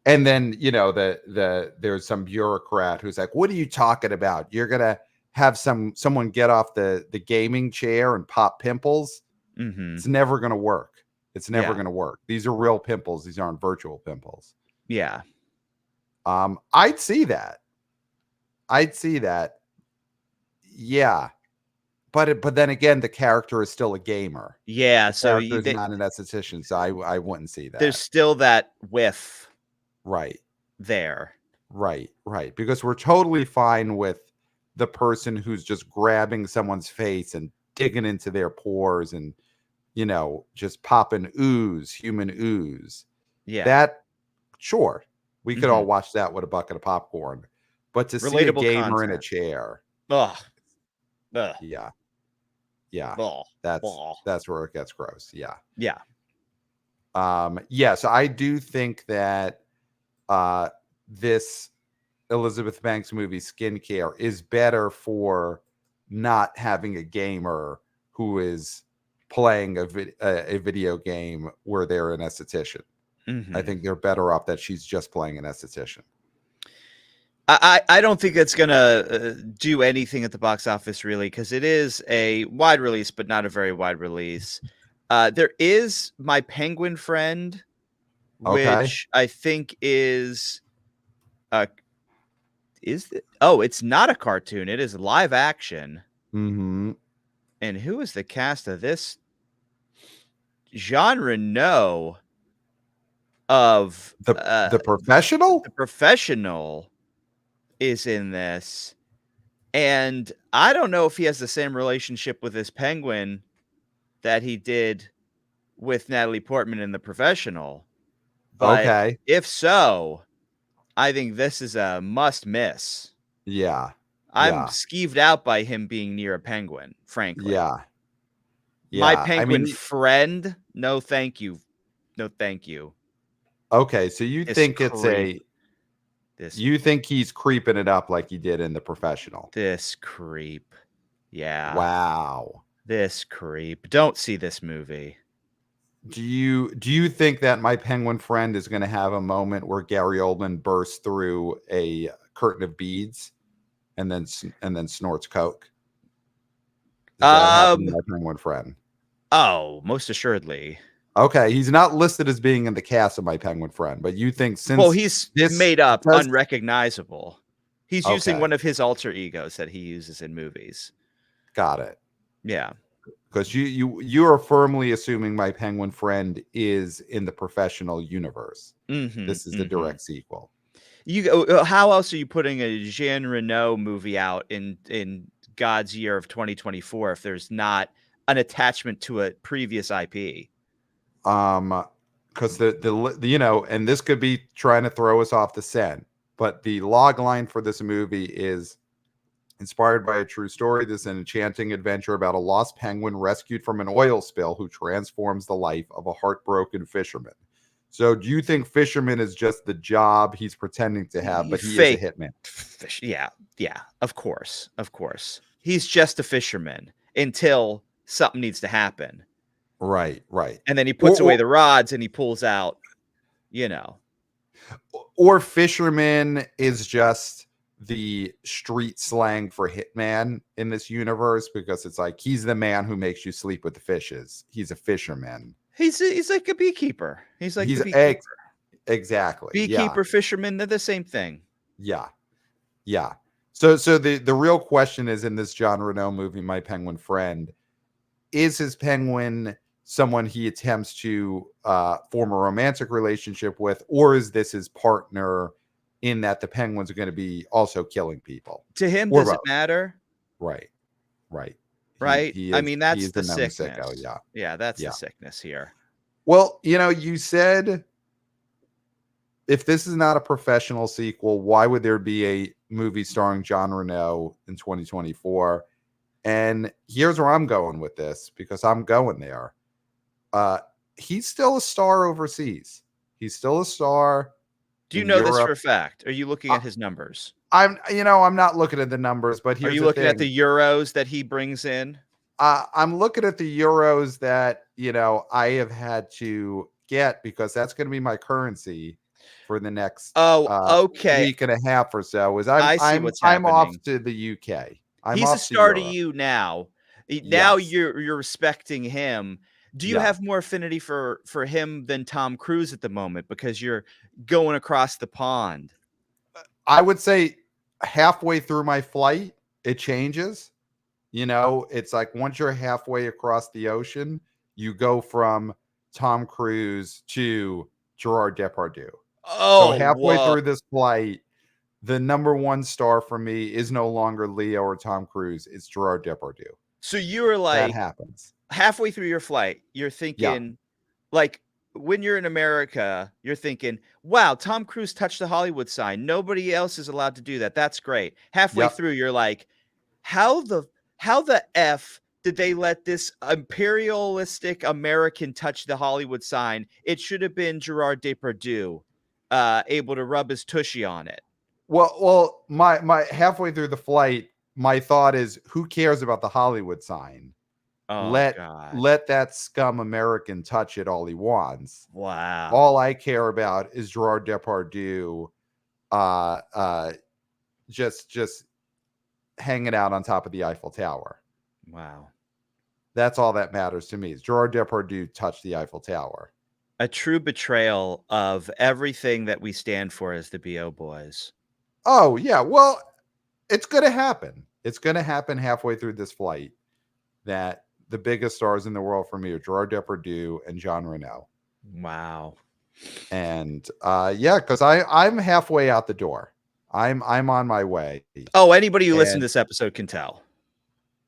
And then, there's some bureaucrat who's like, what are you talking about? You're gonna have someone get off the gaming chair and pop pimples. Mhm. It's never gonna work. It's never Yeah. gonna work. These are real pimples. These aren't virtual pimples. Yeah. I'd see that. I'd see that. Yeah. But then again, the character is still a gamer. Yeah, The so character is not an esthetician, so I wouldn't see there's that. still that whiff Right. there. Right. Right. Because we're totally fine with the person who's just grabbing someone's face and digging into their pores and just popping ooze, human ooze. Yeah. That sure, we could all Mhm. watch that with a bucket of popcorn. But to see a Relatable gamer in a content. chair, Ugh. Ugh. yeah. Yeah. Blah, That's blah. that's where it gets gross. Yeah. Yeah. Yeah, so I do think that this Elizabeth Banks movie, Skincare, is better for not having a gamer who is playing a video game where they're an esthetician. I think they're better off that she's just playing an esthetician. I don't think it's gonna do anything at the box office really, because it is a wide release, but not a very wide release. There is My Penguin Friend, Okay. which I think is it's not a cartoon. It is live action. Mm-hmm. And who is the cast of this? Jean Reno of The Professional? The Professional is in this. And I don't know if he has the same relationship with his penguin that he did with Natalie Portman in The Professional. But Okay. if so, I think this is a must miss. Yeah. I'm Yeah. skeeved out by him being near a penguin, frankly. Yeah. My Yeah. I Penguin mean, Friend? No, thank you. No, thank you. okay, so you This think creep. you think he's creeping it up like he did in The Professional? This creep. Yeah. Wow. This creep. Don't see this movie. Do you think that My Penguin Friend is going to have a moment where Gary Oldman bursts through a curtain of beads and then snorts coke? Does that happen in My Penguin Friend? Oh, most assuredly. Okay, he's not listed as being in the cast of My Penguin Friend, but you think Well, since he's this made up, does unrecognizable. He's using okay, one of his alter egos that he uses in movies. got it. Yeah. Because you are firmly assuming My Penguin Friend is in the Professional universe. This is the direct sequel. How else are you putting a Jean Reno movie out in God's year of 2024 if there's not an attachment to a previous IP? Because the and this could be trying to throw us off the scent, but the log line for this movie is inspired by a true story. This is an enchanting adventure about a lost penguin rescued from an oil spill who transforms the life of a heartbroken fisherman. So do you think fisherman is just the job he's pretending to have, but he is a hitman? Yeah, of course. He's just a fisherman until something needs to happen. Right. And then he puts away the rods and he pulls out, Or fisherman is just the street slang for hitman in this universe, because it's like he's the man who makes you sleep with the fishes. He's a fisherman. He's like a beekeeper. He's like He's the beekeeper. Exactly. Beekeeper, fisherman, they're the same thing. Yeah. So the real question is, in this Jean Reno movie, My Penguin Friend, is his penguin someone he attempts to form a romantic relationship with, or is this his partner in that the penguins are going to be also killing people? To him, does it matter? Right. I mean, that's the sickness. Sicko, yeah, that's the sickness here. Well, you said if this is not a Professional sequel, why would there be a movie starring Jean Reno in 2024? And here's where I'm going with this, because I'm going there. He's still a star overseas. He's still a star. Do you know Europe. This for a fact? Are you looking at his numbers? I'm not looking at the numbers, but here's Are you looking at the euros that he brings in? I'm looking at the euros that, I have had to get, because that's going to be my currency for the next week and a half or so. I'm off to the UK. He's a star to you now. Now you're respecting him. Do you have more affinity for him than Tom Cruise at the moment, because you're going across the pond? I would say halfway through my flight, it changes. It's like once you're halfway across the ocean, you go from Tom Cruise to Gerard Depardieu. So halfway through this flight, the number one star for me is no longer Leo or Tom Cruise. It's Gerard Depardieu. So you're like, that happens halfway through your flight. You're thinking, like, when you're in America, you're thinking, wow, Tom Cruise touched the Hollywood sign. Nobody else is allowed to do that. That's great. Halfway through, you're like, how the F did they let this imperialistic American touch the Hollywood sign? It should have been Gerard Depardieu, able to rub his tushy on it. Well, my halfway through the flight, my thought is, who cares about the Hollywood sign? Oh Let God! let that scum American touch it all he wants. Wow! All I care about is Gerard Depardieu, uh, uh, just hanging out on top of the Eiffel Tower. Wow! That's all that matters to me. Is Gerard Depardieu touched the Eiffel Tower? A true betrayal of everything that we stand for as the BO boys. Oh yeah, well, it's gonna happen. It's gonna happen halfway through this flight that the biggest stars in the world for me are Gerard Depardieu and Jean Reno. Wow! And yeah, because I'm halfway out the door. I'm on my way. Oh, anybody who listened And to this episode can tell.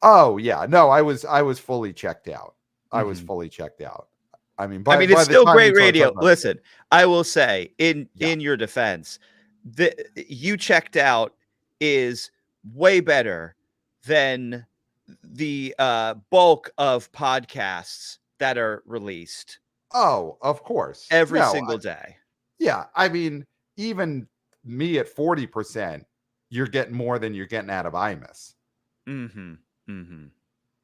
oh yeah, no, I was fully checked out. I was Mhm. fully checked out. I mean, I by mean, it's the still time we great start radio. talking about, Listen, I will say in yeah, your defense, the you checked out is way better than the bulk of podcasts that are released oh, of course, every no, single day. yeah, I mean, even me at 40%, you're getting more than you're getting out of Imus. Mm-hmm. Mm-hmm.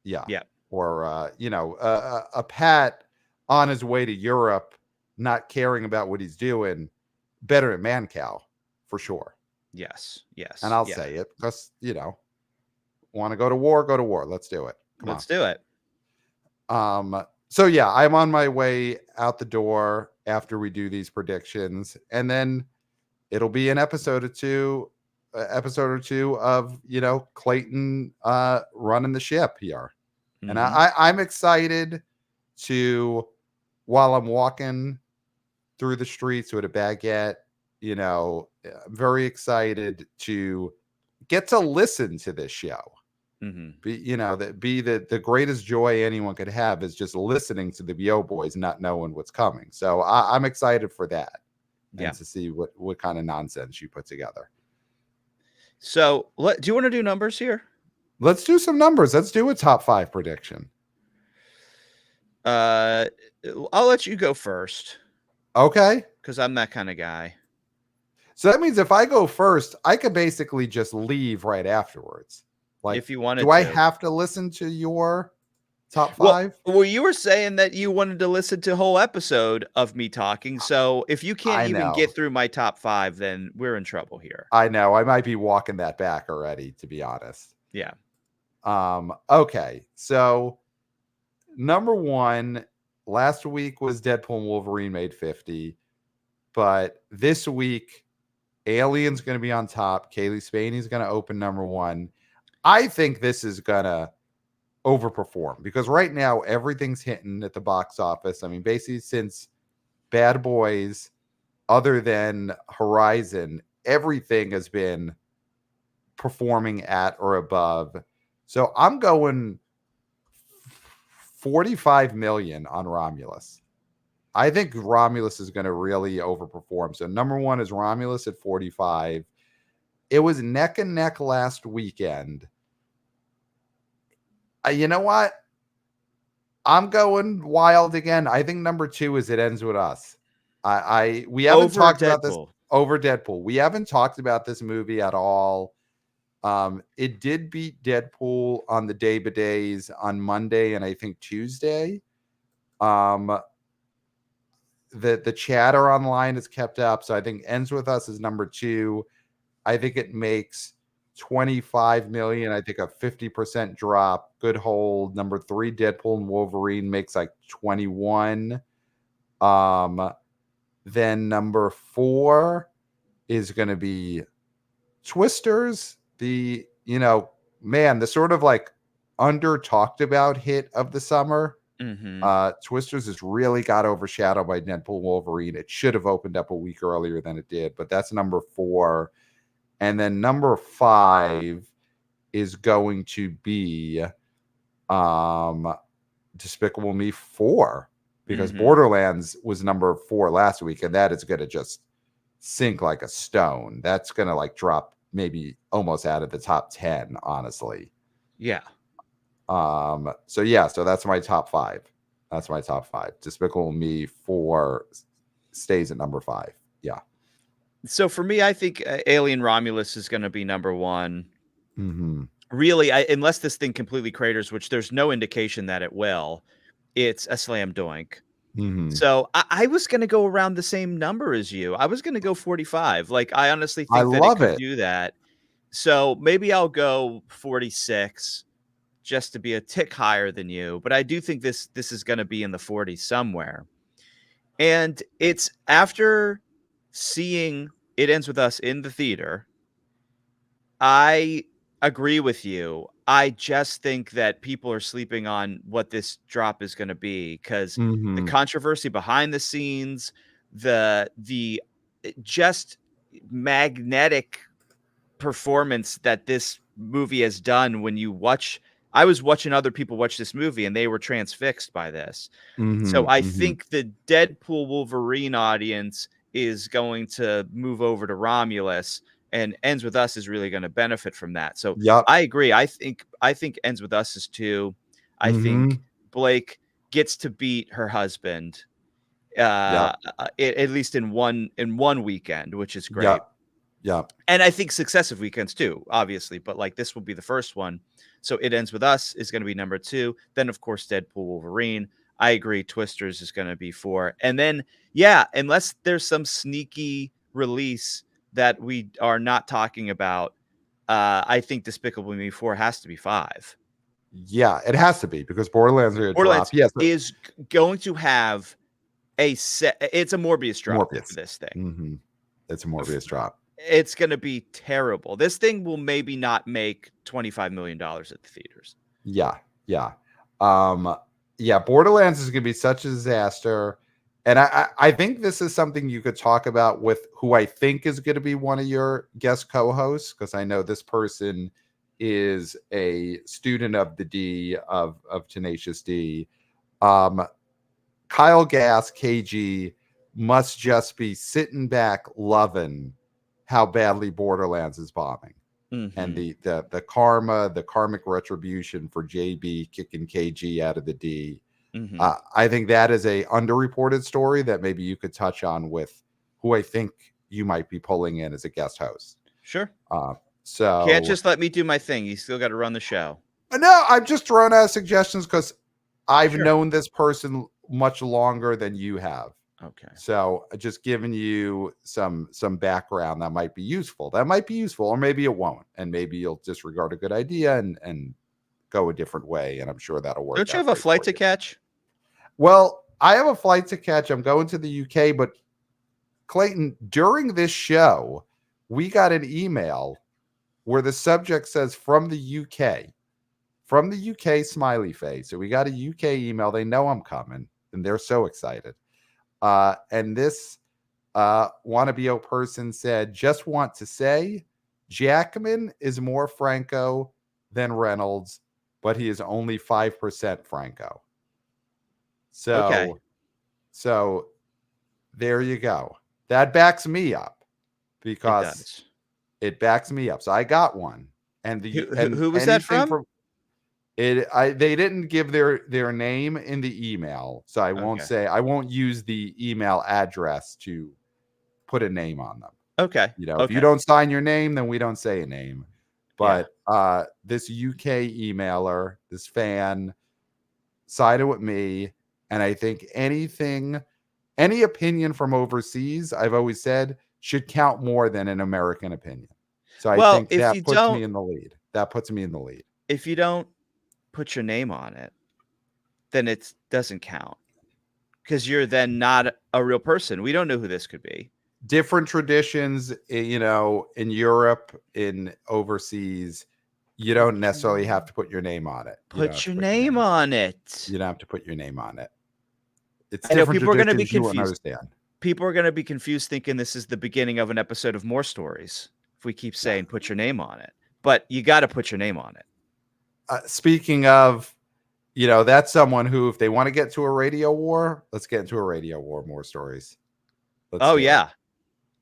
Yeah. Yeah. Or, a Pat on his way to Europe, not caring about what he's doing, better at Mancow for sure. Yes. And Yes. I'll Yeah. say it because, want to go to war, go to war. Let's do it. Come Let's do it. on. So yeah, I'm on my way out the door after we do these predictions. And then it'll be an episode or two of, Clayton running the ship here. And Mm-hmm. I'm excited to, while I'm walking through the streets with a baguette, I'm very excited to get to listen to this show. Mm-hmm. The greatest joy anyone could have is just listening to the BO boys, not knowing what's coming. So I'm excited for that, Yeah. and to see what kind of nonsense you put together. So, do you want to do numbers here? Let's do some numbers. Let's do a top 5 prediction. I'll let you go first Okay. because I'm that kind of guy. So that means if I go first, I could basically just leave right afterwards. Like, If you wanted do I to. have to listen to your top 5? Well, you were saying that you wanted to listen to a whole episode of me talking. So if you can't I even know. get through my top 5, then we're in trouble here. I know. I might be walking that back already, to be honest. Yeah. Okay. So number 1, last week was Deadpool and Wolverine made 50. But this week, Alien's going to be on top. Kaylee Spaney's going to open number 1. I think this is going to overperform because right now everything's hitting at the box office. I mean, basically since Bad Boys, other than Horizon, everything has been performing at or above. So I'm going 45 million on Romulus. I think Romulus is going to really overperform. So number 1 is Romulus at 45. It was neck and neck last weekend. You know what? I'm going wild again. I think number 2 is It Ends With Us. We haven't Over talked about this Deadpool. over Deadpool. We haven't talked about this movie at all. It did beat Deadpool on the day-by-days on Monday and I think Tuesday. The chatter online is kept up. So I think Ends With Us is number 2. I think it makes 25 million. I think a 50% drop. Good hold. Number 3, Deadpool and Wolverine makes like 21. Then number 4 is going to be Twisters. The sort of like under talked about hit of the summer. Mm-hmm. Twisters has really got overshadowed by Deadpool and Wolverine. It should have opened up a week earlier than it did, but that's number 4. And then number 5 is going to be Despicable Me 4, because Borderlands was number 4 last week, and that is going to just sink like a stone. That's going to like drop maybe almost out of the top 10, honestly. Yeah. So yeah, so that's my top five. That's my top five. Despicable Me 4 stays at number 5. Yeah. So for me, I think Alien Romulus is going to be number one. Mm-hmm. Really, unless this thing completely craters, which there's no indication that it will, it's a slam dunk. Mm-hmm. So I was going to go around the same number as you. I was going to go 45. Like, I honestly I think that it love could it. do that. So maybe I'll go 46 just to be a tick higher than you. But I do think this is going to be in the 40s somewhere. And it's after seeing It Ends With Us in the theater, I agree with you. I just think that people are sleeping on what this drop is going to be because the Mm-hmm. controversy behind the scenes, the just magnetic performance that this movie has done when you watch. I was watching other people watch this movie and they were transfixed by this. Mm-hmm. So I Mm-hmm. think the Deadpool Wolverine audience is going to move over to Romulus, and Ends With Us is really going to benefit from that. So Yep. I agree. I think Ends With Us is two. I Mm-hmm. think Blake gets to beat her husband Yep. at least in one weekend, which is great. Yep. Yep. And I think successive weekends too, obviously, but like this will be the first one. So It Ends With Us is going to be number 2. Then of course Deadpool Wolverine. I agree. Twisters is going to be 4. And then yeah, unless there's some sneaky release that we are not talking about, I think Despicable Me 4 has to be 5. Yeah, it has to be because Borderlands are going to Borderlands drop. Yes, is going to have it's a Morbius drop for Morbius. this thing. Mm-hmm. It's a Morbius drop. It's going to be terrible. This thing will maybe not make $25 million at the theaters. Yeah, yeah. Um, yeah, Borderlands is going to be such a disaster. And I think this is something you could talk about with who I think is going to be one of your guest co-hosts, because I know this person is a student of the D of Tenacious D. Kyle Gass, KG, must just be sitting back loving how badly Borderlands is bombing. And Mm-hmm. the karma, the karmic retribution for JB kicking KG out of the D. Mm-hmm. I think that is a underreported story that maybe you could touch on with who I think you might be pulling in as a guest host. Sure. Uh, Can't so just let me do my thing. You still got to run the show. no, I'm just throwing out suggestions because I've Sure. known this person much longer than you have. Okay. So just giving you some background that might be useful. That might be useful, or maybe it won't, and maybe you'll disregard a good idea and go a different way. And I'm sure that'll work Don't you out have a great flight for to you. catch? Well, I have a flight to catch. I'm going to the UK, but Clayton, during this show, we got an email where the subject says from the UK. From the UK, smiley face. So we got a UK email. They know I'm coming, and they're so excited. And this wannabe person said, just want to say Jackman is more Franco than Reynolds, but he is only 5% Franco. Okay. So there you go. That backs me up It because does. it backs me up. So I got one. And Who was that anything from? from they didn't give their name in the email, so Okay. I won't use the email address to put a name on them. Okay. If you Okay. don't sign your name, then we don't say a name. Yeah. But this UK emailer, this fan, sided with me, and I think any opinion from overseas, I've always said, should count more than an American opinion. So I Well, think that puts me in the lead. if you don't put your name on it, then it doesn't count because you're then not a real person. We don't know who this could be. Different traditions, in Europe, in overseas, you don't necessarily have to put your name on it. You don't have Put to your put your name name. on it. You don't have to put your name on it. It's I know different people are going to be traditions you won't confused. understand. People are going to be confused thinking this is the beginning of an episode of More Stories if we keep saying put your name on it. But you got to put your name on it. Speaking of, that's someone who, if they want to get to a radio war, let's get into a radio war. More Stories. Let's do it.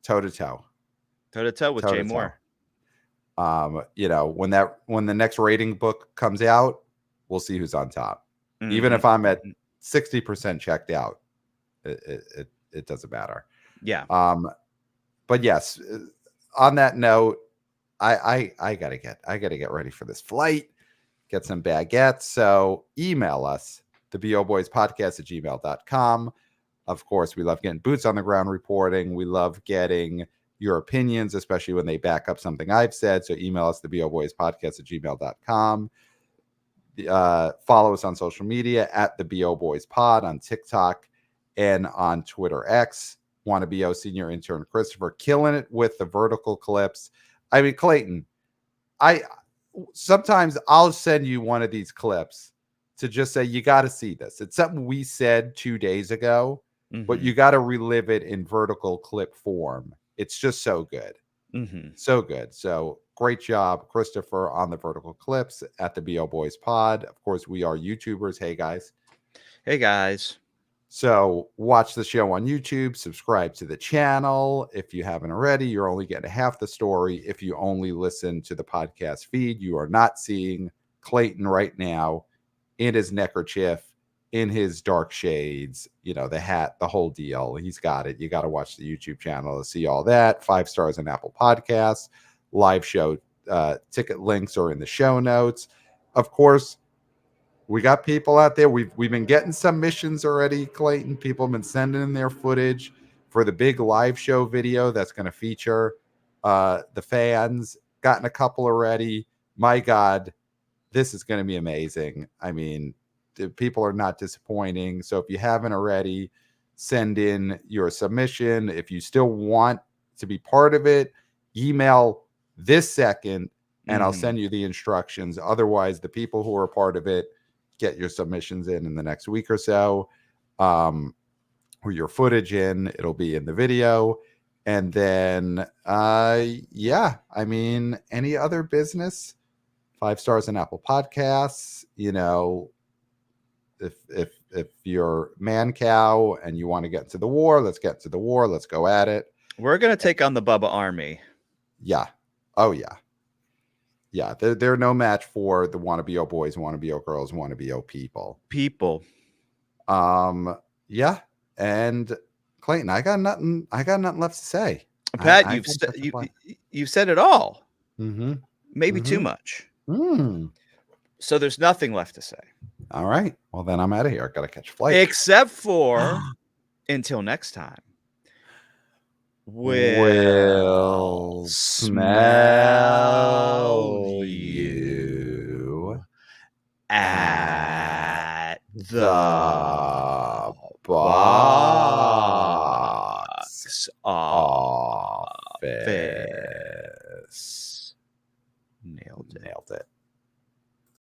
Toe to toe. Toe to toe with Toe Jay to toe. Moore. When the next rating book comes out, we'll see who's on top. Even if I'm at 60% checked out, it doesn't matter. Yeah. But yes, on that note, I gotta get ready for this flight, get some baguettes. So email us, theboboyspodcast@gmail.com. Of course, we love getting boots on the ground reporting. We love getting your opinions, especially when they back up something I've said. So email us, theboboyspodcast@gmail.com. Follow us on social media at theboboyspod on TikTok and on Twitter X. Wannabe senior intern Christopher killing it with the vertical clips. I mean, Clayton, sometimes I'll send you one of these clips to just say, you got to see this. It's something we said 2 days ago, but you got to relive it in vertical clip form. It's just so good. So good. So great job, Christopher, on the vertical clips at the BO Boys Pod. Of course, we are YouTubers. Hey, guys. Hey, guys. So watch the show on YouTube, subscribe to the channel. If you haven't already, you're only getting half the story. If you only listen to the podcast feed, you are not seeing Clayton right now in his neckerchief, in his dark shades, the hat, the whole deal. He's got it. You got to watch the YouTube channel to see all that. 5 stars on Apple Podcasts. Live show ticket links are in the show notes. Of course, we got people out there. We've been getting some missions already, Clayton. People have been sending in their footage for the big live show video that's going to feature the fans. Gotten a couple already. My God, this is going to be amazing. I mean, the people are not disappointing. So if you haven't already, send in your submission. If you still want to be part of it, email this second and I'll send you the instructions. Otherwise, the people who are a part of it, get your submissions in the next week or so, or your footage in. It'll be in the video. And then, yeah, I mean, any other business, 5 stars on Apple Podcasts. If you're man cow and you want to get into the war, let's get to the war. Let's go at it. We're going to take on the Bubba Army. Yeah. Oh, yeah. Yeah, they're no match for the wannabe boys, wannabe girls, wannabe people. Yeah, and Clayton, I got nothing left to say. Pat, you've said it all. Maybe too much. So there's nothing left to say. All right. Well, then I'm out of here. I gotta catch a flight. Except for until next time. We'll smell you at the box office.